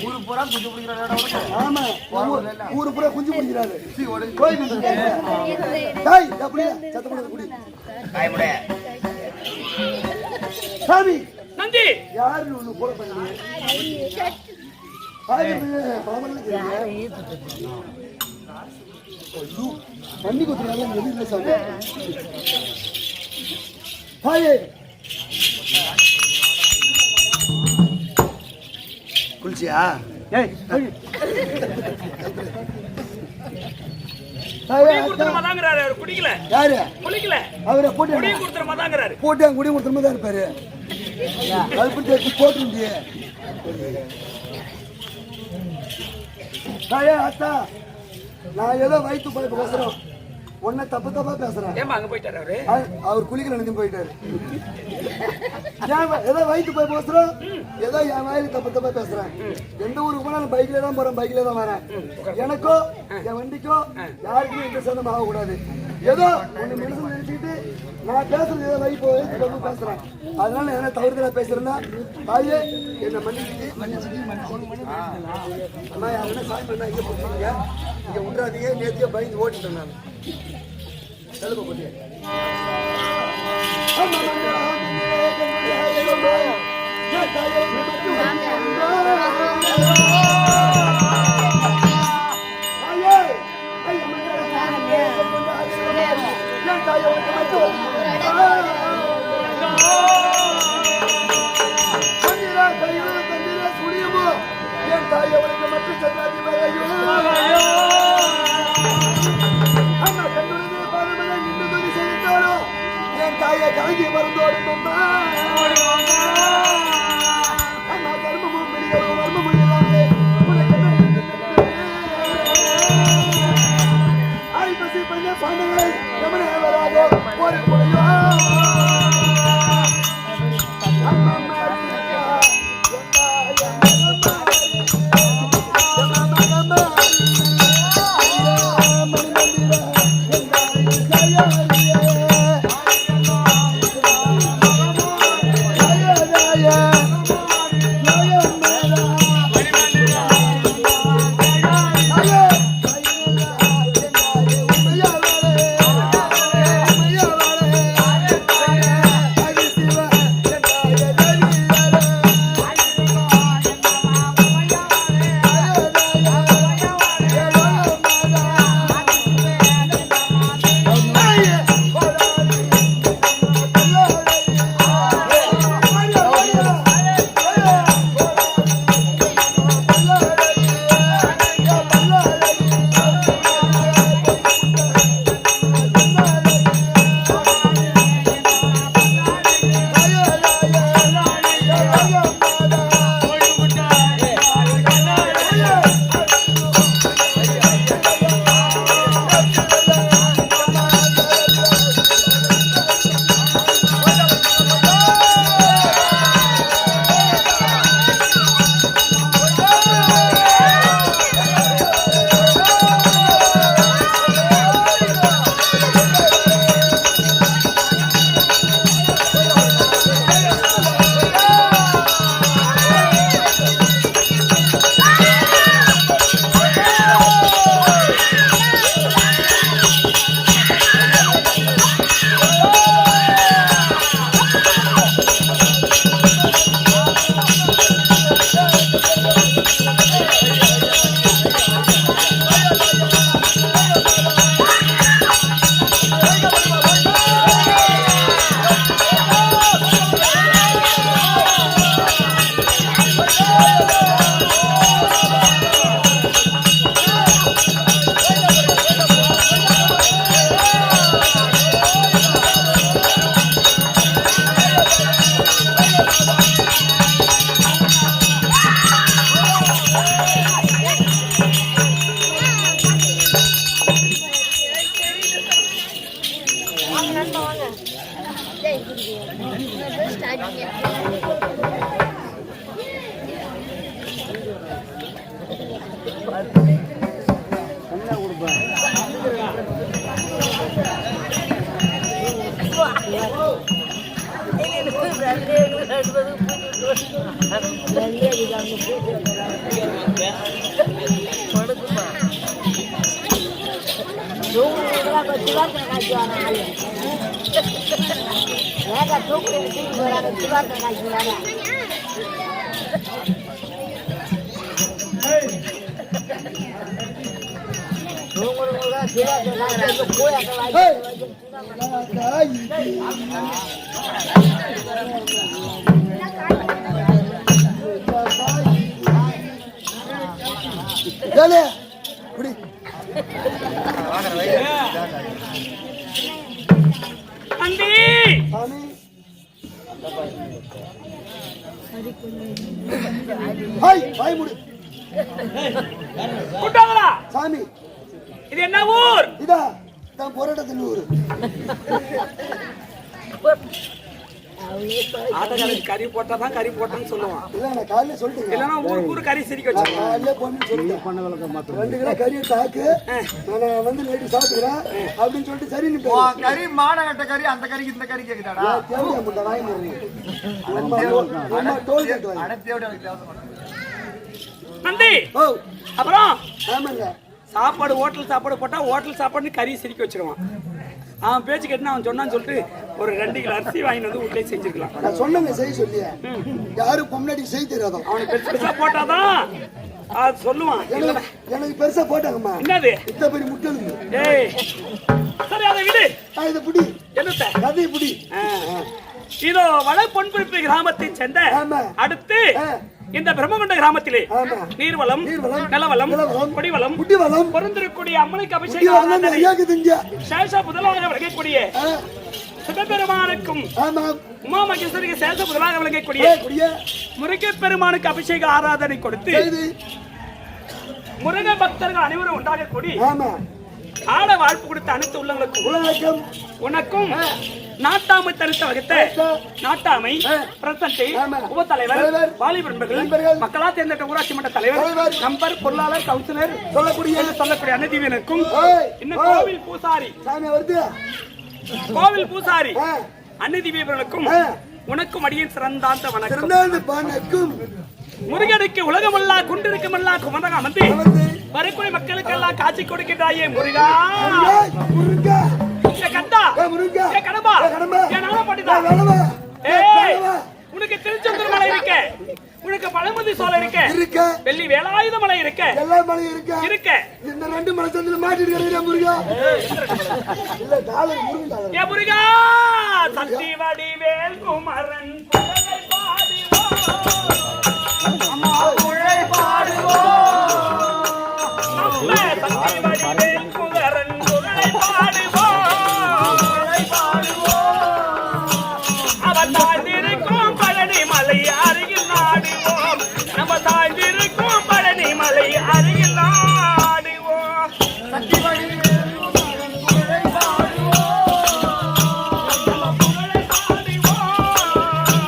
ஊரு பூரா குஞ்சு பிடிக்கிறாரு. சாமி நந்தி யாரு ஒண்ணு போட பண்ணி கொடுத்துருக்காங்க சாமி. குளிச்சியா? போட்டு குடி கொடுத்துருமா தான் இருப்பாரு. அது போட்டு அத்தா நான் ஏதோ வயிற்று பழப்பு பேசுறோம் உன்ன தப்பு தப்பா பேசுறேன். ஏமா அங்க போயிட்டாரு அவரு? அவர் குளிக்கல நினைச்சு போயிட்டாரு. ஏதோ வயிற்று போய் பேசுறோம் ஏதோ என் வாயில தப்பு தப்பா பேசுறேன். எந்த ஊருக்கு போனாலும் பைக்ல தான் போறேன், பைக்ல தான் வரேன். எனக்கோ என் வண்டிக்கோ யாருக்குமே எந்த சொந்தம் ஆகக்கூடாது. ஏதோ ஒண்ணு மனசுல நினைச்சுக்கிட்டு நான் பேசுறது ஏதோ வயிற்று பேசுறேன். அதனால என்ன தவறுதலா பேசுறேன்னா தாயே என்ன மன்னிச்சுட்டு அம்மா யாருன்னா சாமி பண்ணா இங்க போட்டுருங்க, இங்க விட்றாதீங்க. நேத்தியே பயந்து ஓட்டிட்டேன் நான். செலவு போட்டியா தாயை காஞ்சி மறந்தோடும் அம்மா அம்மா கர்மமும் பிடிகளும் வர்மமும் இல்லாமே ஐப்பசி பண்ண பாண்டங்களை கமனை வராதோ ஒரு முறையோ குட்டாங்களா சாமி இது என்ன ஊர்? இதா தான் போராட்டத்தின் ஊர். ஆட்டக்காரருக்கு கறி போட்டாதான் கறி போட்டேன்னு சொல்லுவான். இல்ல நான் காலையில சொல்லிட்டேன். இல்லைன்னா ஊருக்கு கறி சிரிக்க வச்சு காலையில பொண்ணு சொல்லிட்டேன். 2 கிலோ கறியை தாக்கு நான் வந்து நைட்டு சாப்பிட்டுக்கிறேன் அப்படின்னு சொல்லிட்டு சரி நீ கறி மானகட்ட கறி அந்த கறிக்கு இந்த கறி கேக்குதாடா? தேவையா முட்டை வாங்கி டோல் கேட்டு வாங்கி அடத்தியோட எனக்கு தேவை. நந்தி ஓ அப்புறம் ஆமாங்க சாப்பாடு ஹோட்டல் சாப்பாடு போட்டா ஹோட்டல் சாப்பாடுன்னு கறி சிரிக்க வச்சிருவான். அவன் பேச்சு கேட்டு அவன் சொன்னான்னு சொல்லிட்டு ஒரு 2 கிலோ அரிசி வாங்கிட்டு வந்து வீட்லயே செஞ்சிருக்கலாம். நான் சொன்னங்க செய்ய சொல்லியா யாரும் பொம்னாடி செய்ய தெரியாதோ அவனுக்கு பெருசு பெருசா போட்டாதான் அது சொல்லுவான். எனக்கு பெருசா போட்டாங்கம்மா. என்னது இத்த பெரிய முட்டலுங்க. ஏய் சரி அதை விடு. இத புடி என்னத்த கதை புடி. இதோ வட பொன்புரிப்பு கிராமத்தை சேர்ந்த அடுத்து இந்த பிரம்மகுண்ட கிராமத்திலே நீர்வளம் நிலவளம் கொடிவளம் குட்டிவளம் பொருந்திருக்கூடிய அம்மனுக்கு அபிஷேகம் சேஷ முதலாக விளங்கக்கூடிய சிவபெருமானுக்கும் உமா மகேஸ்வரிக்கு சேஷ முதலாக விளங்கக்கூடிய முருகப் பெருமானுக்கு அபிஷேக ஆராதனை கொடுத்து முருக பக்தர்கள் அனைவரும் உண்டாக கூடி ஆட வாழ்ப்பு கொடுத்த அனைத்து உள்ளங்களுக்கும் உனக்கும் நாட்டாமை தரித்த வகுத்த நாட்டாமை பிரசன்டை உபத்தலைவர் வாலிபர் நண்பர்கள் மக்களா தேர்ந்தெடுத்த ஊராட்சி மன்ற தலைவர் நம்பர் பொருளாளர் கவுன்சிலர் சொல்லக்கூடிய அன்னதீவனுக்கும் இன்னும் கோவில் பூசாரி அன்னதீவர்களுக்கும் உனக்கும் அடியின் சிறந்தாந்த வணக்கம். முருகனுக்கு உலகமல்லா குண்டிருக்கமல்லா குமரக அமர்ந்து வரக்கூடிய மக்களுக்கெல்லாம் காட்சி கொடுக்கின்றாயே முருகா. உனக்கு திருச்செந்தூர் மலை இருக்க, உனக்கு பழமுதி சோலை இருக்க, வெள்ளி வேலாயுத மலை இருக்க, எல்லா மலையும் இருக்க. இந்த 2 மலை சந்தில மாட்டிட்டு முருகா. இல்ல டாலர் முருகா. ஏ முருகா சக்தி வடிவேல் குமரன் புகழை பாடுவோம் அம்மா புகழை பாடுவோம் நம்ம சக்தி வடிவேல் குமரன் புகழை பாடுவோம் அவன் தாழ்ந்திருக்கும் பழனி மலை அருகில் நாடுவோம் நம்ம தாழ்ந்திருக்கும் பழனி மலை அருகில் நாடுவோம் சக்தி வடிவேல் புகழை பாடுவோம் நம்ம புகழை பாடுவோம்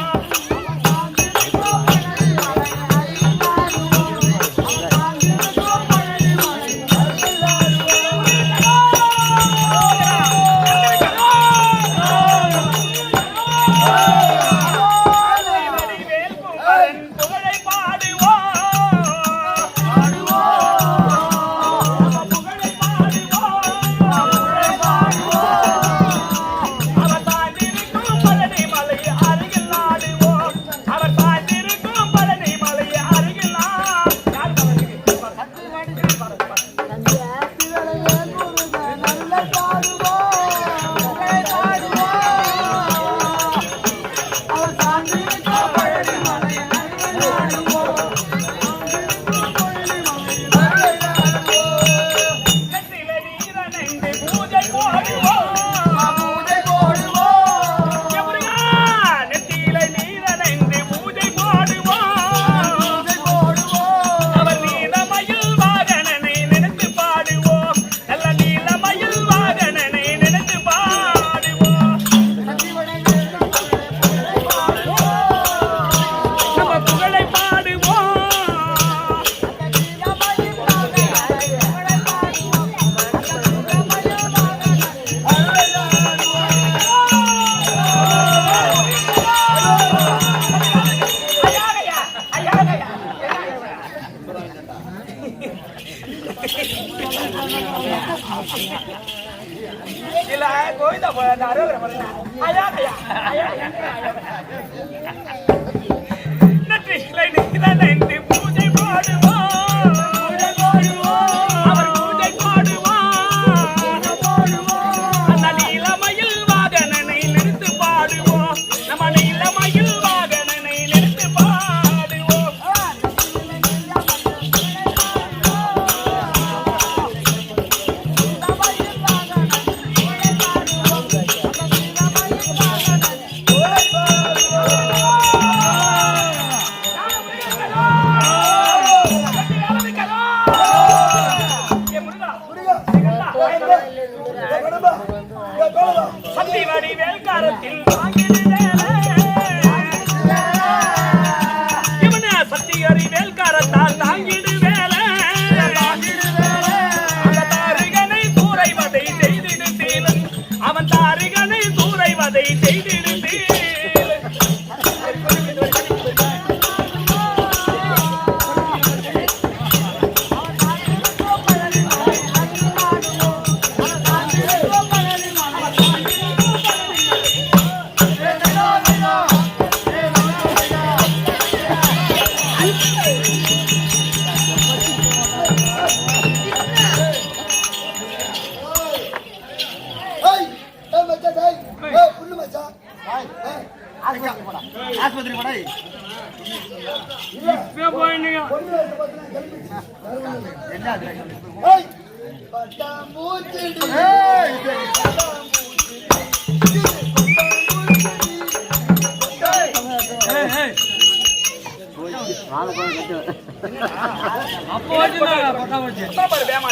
தான் தாங்கிடு வேலை அந்த தாரிகனை தூரைவதை செய்திடு தீலன் அவன் தாரிகனை தூரைவதை செய்திடு தீலன் ஏய், ஏய் மச்சான், ஏய். ஏய், புல்லு மச்சான். ஏய், ஆஸ்பத்திரி போடா போயிடுங்க பொண்ணு வயசு பார்த்தா கிளம்பிச்சு. என்ன அது? ஏய், பட்டாம்பூச்சிடி. ஏய்,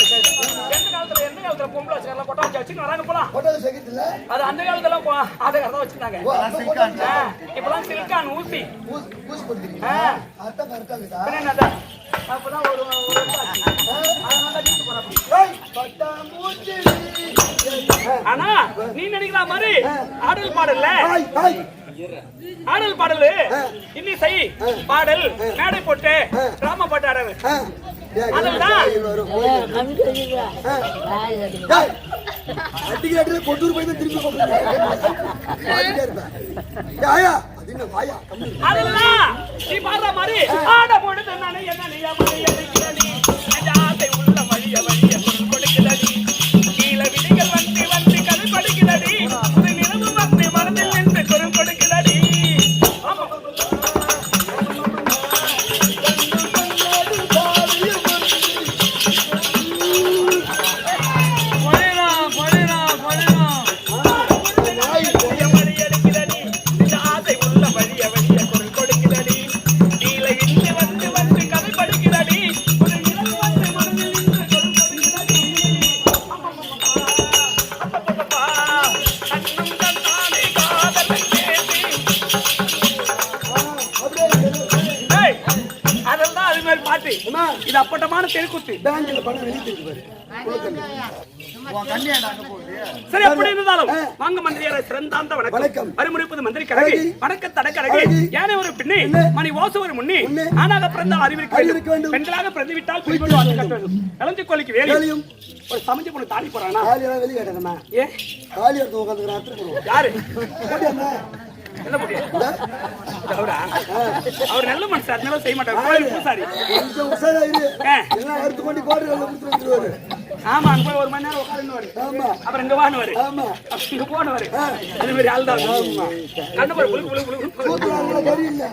எந்த காலத்துல பொம்பளை வச்சுக்கலாம் கொட்டை வச்சு வச்சுன்னு வராங்க போலாம் போட்டோ சேர்க்கறதில்ல? அது அந்த காலத்துல அதை தான் வச்சிருந்தாங்க ஓ, அப்ப போட்டோ இப்பெல்லாம் சிலிக்கான் ஊசி ஊசி போட்டுக்கிறீங்க. அதான் கரெக்டா இருக்குதா? என்னது அப்பதான் ஒரு அதனால வீட்டு போற அப்படி ஏய், பட்டாம்பூச்சிடி. ஆனா நீ நினைக்கிற மாதிரி ஆடல் பாடல்ல ஏய், ஏய். ஆடல் பாடல் இன்னிசை பாடல் மேடை போட்டு டிராமா போட்டு ஆடுறது ஆ. ஏய், அதுதான். வரும். ஏய், அடிக்கிற அடியில கொட்டூர் போய் தான் திரும்பி போட்டுருங்க. பாத்துட்டே இருப்பேன். ஏய், ஆயா, அது என்ன வாயா? கம்மி. அதுதான் நீ பாடுற மாதிரி ஆட பொழுது நானே என்ன நீ அடிக்கிறடி அந்த ஆசை உள்ள வழிய வழிய கொடுக்கிறடி கீழே விடிகள் வந்து வந்து கதை படிக்கிறடி புது நிலவு வந்து மனதில் நின்று குரல் கொடுக்கிறடி அம்மா, இது அப்பட்டமான தெருக்கூத்து பேங்க்ல பணம் வெளியே தெரிஞ்சு பாரு. உன் கண்ணியா நாங்க போகுது. சரி அப்படி இருந்தாலும் வாங்க மந்திரியார சிறந்தாந்த வணக்கம். வணக்கம் அருமுடிப்பது மந்திரி கழகி வணக்க தடக்கழகி யானை ஒரு பின்னி மணி ஓசு ஒரு முன்னி ஆணாக பிறந்தால் அறிவிக்க வேண்டும் பெண்களாக பிறந்துவிட்டால் குறிப்பிட்டு வாங்க கட்ட வேண்டும் இளஞ்சி கோழிக்கு வேலையும் ஒரு சமைச்சு பொண்ணு தாண்டி போறானா காலியெல்லாம் வெளியே கேட்டேன். ஏ காலி எடுத்து உட்காந்துக்கிறேன். யாரு போட்டியா? என்ன போட்டியா அவரா அவர் நல்ல மனுஷன் அதனால செய்ய மாட்டார் கோயில் பூசாரி கொஞ்சம் உஷாராயிரு. எல்லாம் அறுத்து கொண்டு கோட்டை கொடுத்து வந்துருவாரு. ஆமா அங்க போய் ஒரு மணி நேரம் உட்காருன்னு ஆமா அப்புறம் இங்க வானுவாரு ஆமா. இங்க போனவாரு அது மாதிரி ஆள் தான் கண்ணு போய் புளு புளு புளு கூத்துறாங்களா கறி இல்ல.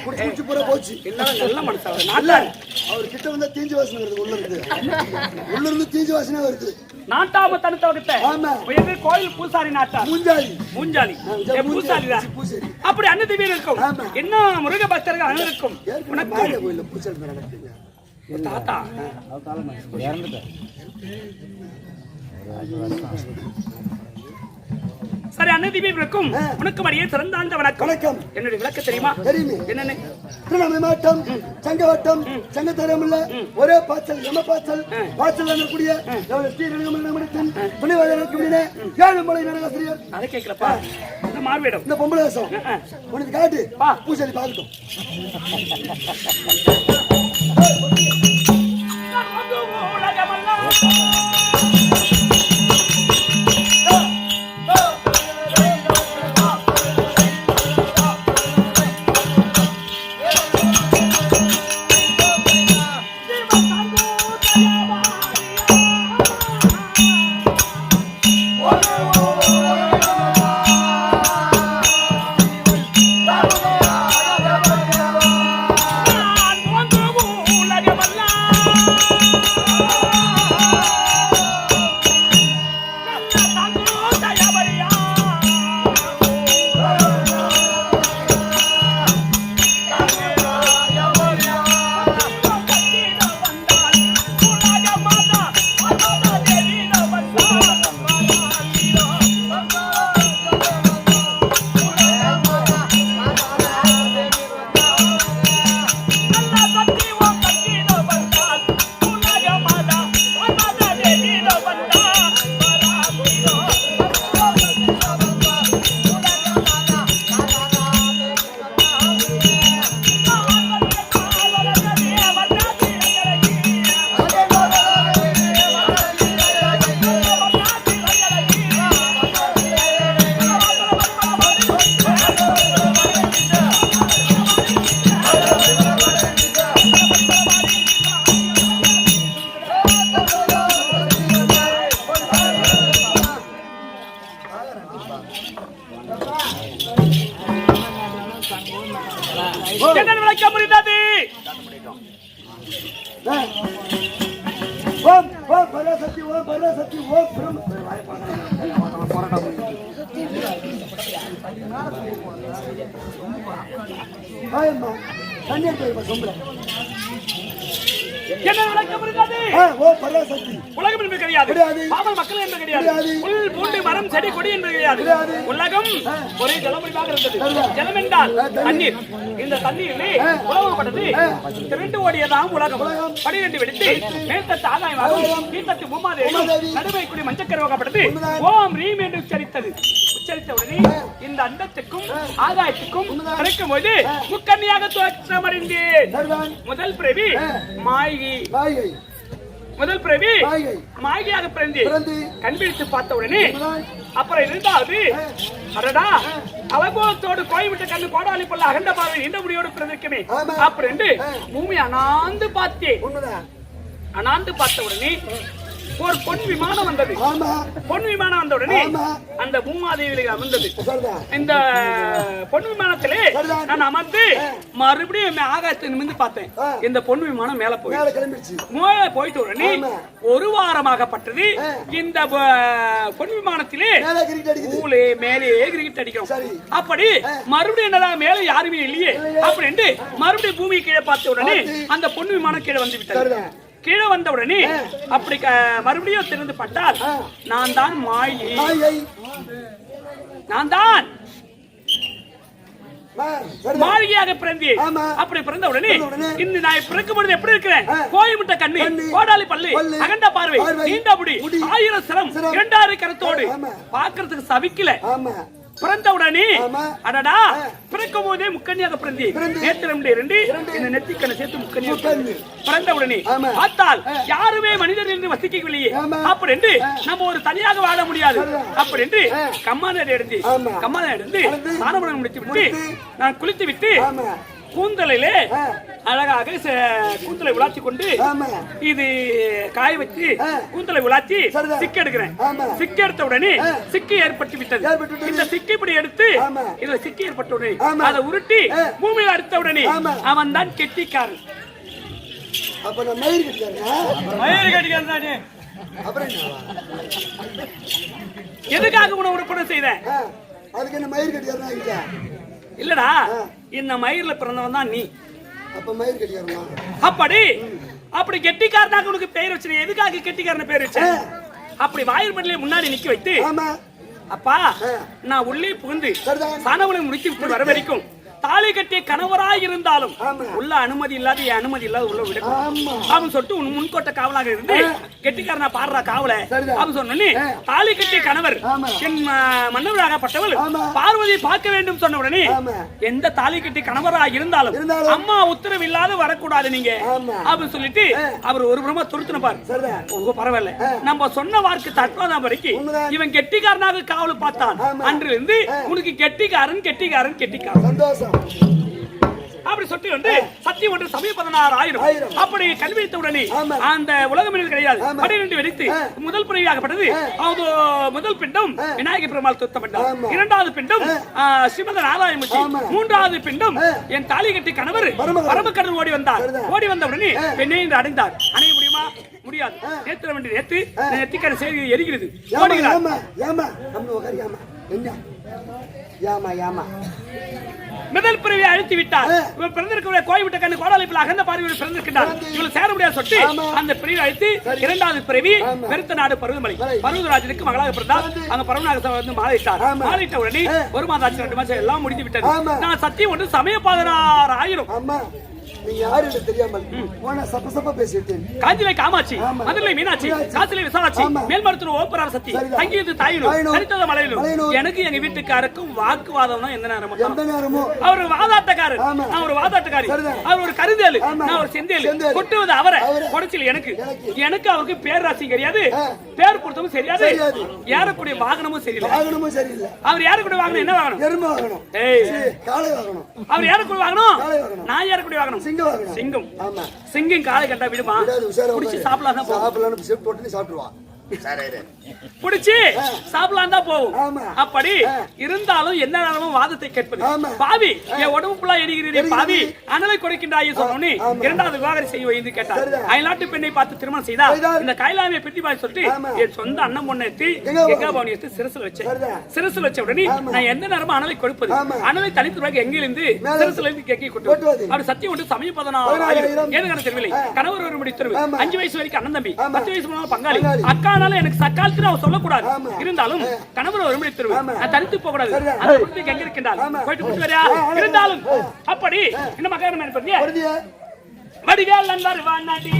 குடிச்சு குடிச்சு பூரா போச்சு. இருந்தாலும் நல்ல மனுஷன் அவர் நாட்டார் அவர் கிட்ட வந்தா தீஞ்சு வாசனை வருது. உள்ள இருந்து உள்ள இருந்து தீஞ்சு வாசனை வருது. நாட்டாம தடுத்த வகுத்த ஆமா. உயர்ந்து கோயில் பூசாரி நாட்டார் மூஞ்சாலி மூஞ்சாலி பூசாரி தான் பூசரி. அப்படி அன்ன திவ்யம் இருக்கும் ஆமா. என்ன முருக பக்தர்கள் அனைவருக்கும் ஏற்கனவே மாரியா கோயில்ல பூசல் நடக்குதுங்க. தாத்தா சரி அன்ன திவ்யம் இருக்கும் உனக்கு மரியே சிறந்தாண்ட வணக்கம் வணக்கம். என்னுடைய விளக்க தெரியுமா தெரியுமே. என்னன்னு திருநெல்வேலி மாவட்டம் சங்கவட்டம் சங்கத்தரமுள்ள ஒரே பாய்ச்சல் எம பாய்ச்சல் பாய்ச்சல் கூடிய ஸ்ரீரங்கமலத்தின் துணைவாளருக்கு ஏழு மலை நரகாசிரியர். அதை கேட்கலப்பா இந்த மார்வேடம் இந்த பொம்பளை வேஷம் உனக்கு காட்டு பூசலி பார்க்கட்டும். என்ன விளக்க முடிந்தது? ஓம் ஓம் பராசக்தி ஓம் பராசக்தி ஓம் பிரம்ம ஆயம்மா தண்ணீர் போய் சொம்பல என்ன விளக்க முடிந்தது? ஓம் பராசக்தி உலகம் என்பது கிடையாது, கிடையாது. பாவல் மக்கள் என்பது கிடையாது, கிடையாது. புல் பூண்டு மரம் செடி கொடி என்பது கிடையாது. கிடையாது. உலகம் ஒரே ஜலமயமாக இருந்தது. சரிதான். ஜலம் என்றால் தண்ணீர். இந்த தண்ணீரிலே உலகப்பட்டது திரண்டு ஓடியதாம் உலகம். 12 வெடித்து மேல்தட்டு ஆகாயமாகவும் கீழ்த்தட்டு பூமாதேவியும் நடுவை குடி மஞ்சக்கருவாக்கப்பட்டது. ஓம் ரீம் என்று உச்சரித்தது. உச்சரித்தவுடனே இந்த அண்டத்துக்கும் ஆகாயத்துக்கும் கிடைக்கும் போது முக்கன்னியாக தோற்றமடைந்தேன். முதல் பிறவி மாயி, மாயை முதல் பிறவி மாயை மாகியாக பிறந்து பிறந்து கண் விழித்து பார்த்த உடனே அப்புறம் இரண்டாவது அடடா அலங்கோலத்தோடு கோயில்விட்ட கண்ணு கோடாலி பல்ல அகண்ட பார்வை இந்த முடியோடு பிறந்திருக்கமே ஆமா. அப்புறம் பூமி அனாந்து பார்த்தேன். உண்மைதான். அனாந்து பார்த்த உடனே ஒரு பொன் விமானம் வந்தது. ஆமா பொன் விமானம் வந்த உடனே ஆமா. அந்த பூமாதேவியில அமர்ந்தது. சரிதான். இந்த பொன் விமானத்திலே சரிதான். நான் அமர்ந்து மறுபடியும் ஆகாயத்தை நிமிர்ந்து பார்த்தேன். இந்த பொன் விமானம் மேல போய் மேல கிளம்பிடுச்சு. மேல போயிட்டு உடனே ஆமா. ஒரு வாரமாகப்பட்டது இந்த பொன் விமானத்திலே மேல கிரிக்கெட் அடிக்குது. ஊலே மேலே கிரிக்கெட் அடிக்கிறோம். சரி. அப்படி மறுபடியும் என்னடா மேல யாருமே இல்லையே அப்படின்ட்டு மறுபடியும் பூமி கீழே பார்த்த உடனே அந்த பொன் விமானம் கீழே வந்து விட்டது. சரிதான். கீழே வந்த உடனே அப்படி மறுபடியும் திறந்து பட்டால் நான் தான் மாயை, மாயை நான் தான் சரிதான். மாளிகையாக பிறந்தேன். ஆமா. அப்படி பிறந்த உடனே பிறந்த உடனே இந்த நான் பிறக்கும் பொழுது எப்படி இருக்கிறேன்? கோயிமுட்ட கண்ணு, கோடாலி பல்லு, பல்லு, அகண்ட பார்வை, பார்வை, நீண்ட முடி, முடி, 1000 சிரம், சிரம், 2000 கரத்தோடு ஆமா. பார்க்கிறதுக்கு சபிக்கல. ஆமா பிறந்த உடனே ஆமா. அடடா பிறக்கும் போதே முக்கன்னியாக பிறந்தேன். பிறந்து. நேத்திரம் 2 இந்த நெத்திக்கண்ணை சேர்த்து முக்கன்னியாக முக்கண்ணி. பிறந்த உடனே ஆமா. பார்த்தால் யாருமே மனிதர் என்று வசிக்கவில்லையே ஆமா. அப்படி என்று நம்ம ஒரு தனியாக வாழ முடியாது சரிதான். அப்படி என்று கம்மானை எடுத்து ஆமா. கம்மானை எடுத்து எடுத்து, சாணபுரம் முடித்து விட்டு நான் குளித்து விட்டு ஆமா கூந்தலிலே அழகாக கூந்தலை உலாச்சி கொண்டு ஆமா இது காய வச்சு கூந்தலை உலாச்சி சரிதான். சிக்கு எடுக்கிறேன். ஆமா. சிக்கு எடுத்த உடனே சிக்கு ஏற்பட்டு விட்டது. ஏற்பட்டு விட்டது. இந்த சிக்கு இப்படி எடுத்து ஆமா. இதுல சிக்கு ஏற்பட்ட உடனே ஆமா. அதை உருட்டி பூமியில அடித்த உடனே ஆமா. அவன் தான் கெட்டிக்காரன். அப்ப நான் மயிர் கட்டிக்காரனா? மயிர் கட்டிக்காரன் தானே. அப்புறம் என்னவா? எதுக்காக உன உறுப்பினர் செய்த? அதுக்கு என்ன மயிர் கட்டிக்காரனா இல்ல? இல்லடா இந்த மயிர்ல பிறந்தவன் தான் நீ. அப்ப மயிர் கட்டிக்காரனா? அப்படி கெட்டிக்காரனாக உனக்கு பெயர் வச்சு எதுக்காக கெட்டிக்காரன பேர் வச்ச? அப்படி வாயில் மண்டலே முன்னாடி நிக்க வைத்து ஆமா அப்பா நான் உள்ளே புகுந்து சரிதான். சனவளை முடித்து விட்டு வர வரைக்கும் தாலி கட்டிய கணவராய் இருந்தாலும் ஆமா. உள்ள அனுமதி இல்லாத என் அனுமதி இல்லாத உள்ள விட ஆமா அவன் சொல்லிட்டு உன் முன்கோட்ட காவலாக இருந்து கெட்டிக்காரனா பாடுறா காவல சரிதான். அவன் சொன்னே தாலி கட்டிய கணவர் ஆமா. என் மன்னவராகப்பட்டவள் ஆமா. பார்வதியை பார்க்க வேண்டும் சொன்ன உடனே ஆமா. எந்த தாலி கட்டிய கணவராக இருந்தாலும் இருந்தாலும் அம்மா உத்தரவு இல்லாத வரக்கூடாது நீங்க ஆமா. அப்படின்னு சொல்லிட்டு அவர் ஒரு புறமா துருத்துன பாரு. சரிதான். ஓ பரவாயில்ல நம்ம சொன்ன வார்த்தை தட்பாதான் வரைக்கும் உண்மைதான். இவன் கெட்டிக்காரனாக காவல் பார்த்தான். ஆமா. அன்றிலிருந்து உனக்கு கெட்டிக்காரன் கெட்டிக்காரன் கெட்டிக்காரன் சந்தோஷம். அப்படி சொல்லி வந்து சத்தியம் ஒன்று சமய 16,000 அப்படி கல்வித்த உடனே ஆமா. அந்த உலகம் கிடையாது. ஆமா. 12 வெடித்து முதல் பிறவியாகப்பட்டது அது முதல் பிண்டம் விநாயகர் பெருமாள் துத்தப்பட்டார். ஆமா. இரண்டாவது பிண்டம் ஸ்ரீமத நாராயணமூர்த்தி. ஆமா. மூன்றாவது பிண்டம் என் தாலி கட்டி கணவர் பரமக்கடல் ஓடி வந்தார். சரிதான். ஓடி வந்த உடனே பெண்ணை என்று அடைந்தார். அணைய முடியுமா? முடியாது. நேற்று வேண்டிய நேற்று நெத்திக்கரை செய்தி எரிகிறது. ஓடுகிறார். ஏமா ஏமா நம்ம உட்காரு ஏமா என்ன ஏமா ஏமா முதல் பிறவியை அழித்து விட்டார். இவர் பிறந்திருக்கிற கோயில்விட்ட கண்ணு கோடாலிப்பில் அகந்த பார்வையோடு பிறந்திருக்கிறார். இவள் சேர முடியாது சொட்டு அந்த பிறவி அழித்து இரண்டாவது பிறவி பெருத்த நாடு பருவமலை பருவராஜனுக்கு மகளாக பிறந்தார். அங்க பருவநாக வந்து மாலையிட்டார். மாலையிட்ட உடனே ஒரு மாதம் ஆச்சு 2 மாசம் எல்லாம் முடிந்து விட்டது. நான் சத்தியம் ஒன்று சமய 16,000 அம்மா நீ யாரு என்று தெரியாமல் போன சப்ப சப்ப பேசிட்டேன். காஞ்சிலை காமாட்சி, மதுரை மீனாட்சி, காசிலை விசாலாட்சி, மேல்மருத்துவ ஓப்பரார் சக்தி, தங்கியது தாயிலும் சரித்தத மலையிலும் எனக்கு எங்க வீட்டுக்காருக்கும் வாக்குவாதம் தான் எந்த நேரமும். எந்த நேரமும் அவர் வாதாட்டக்காரர், நான் ஒரு வாதாட்டக்காரி. அவர் ஒரு கருந்தேலு, நான் ஒரு செந்தேலு. கொட்டுவது அவரை, கொடைச்சல் எனக்கு. எனக்கு அவருக்கு பேராசி கிடையாது, பேர் பொருத்தமும் சரியாது, ஏறக்கூடிய வாகனமும் சரியில்லை. வாகனமும் சரியில்லை. அவர் ஏறக்கூடிய வாகனம் என்ன வாகனம்? எருமை வாகனம். காளை வாகனம். அவர் ஏறக்கூடிய வாகனம் நான் ஏறக்கூடிய வாகனம் சிங்கம். ஆமா சிங்கம் காலை கண்டா விடுமா? விடாது. உஷாரா குடிச்சு சாப்பிடலாம். சாப்பிடலாம். பிஸ்கட் போட்டு சாப்பிடுவா. புடிச்சு சாப்பிடலாம் தான் போகும் ஆமா. அப்படி இருந்தாலும் என்ன நேரமும் வாதத்தை கேட்பது ஆமா. பாவி என் உடம்பு புள்ளா எரிகிறீரே பாவி அனலை கொடுக்கின்றாயே சொன்னோன்னு இரண்டாவது விவாகரம் செய்ய என்று கேட்டார் சரிதான். அயல்நாட்டு பெண்ணை பார்த்து திருமணம் செய்தா செய்தார். இந்த கைலாமியை பெட்டி பாய் சொல்லிட்டு ஆமா. என் சொந்த அண்ணன் பொண்ணை எடுத்து எங்க பவனி எடுத்து சிரசுல வச்சேன் சரிதான். சிரசுல வச்ச உடனே ஆமா. நான் எந்த நேரமும் அனலை கொடுப்பது ஆமா. அனலை தனித்து எங்கிலிருந்து மேல சிரசுல இருந்து கேக்கி கொட்டுவது. கொட்டுவது அப்படி சத்தியம் கொண்டு சமய 16,000 ஏன்னு கணக்கு தெரியவில்லை கணவர் ஒரு முடி தெருவு ஆமா. 5 வயசு வரைக்கும் அண்ணன் தம்பி ஆமா. 10 வயசு போனா பங்காளி பங்காளி. அக்கானால எனக்கு சக்காலத்துல அவ சொல்லக்கூடாது ஆமா. இருந்தாலும் கணவர் ஒரு முடி தெருவு ஆமா. நான் தனித்து போக கூடாது சரிதான். அந்த குடும்பத்துக்கு எங்க இருக்கின்றால் ஆமா. போயிட்டு போட்டு வரியா இருந்தாலும் அப்படி என்ன மகன் என்ன வருதியா? வடிவேல் நண்பர் வானாடி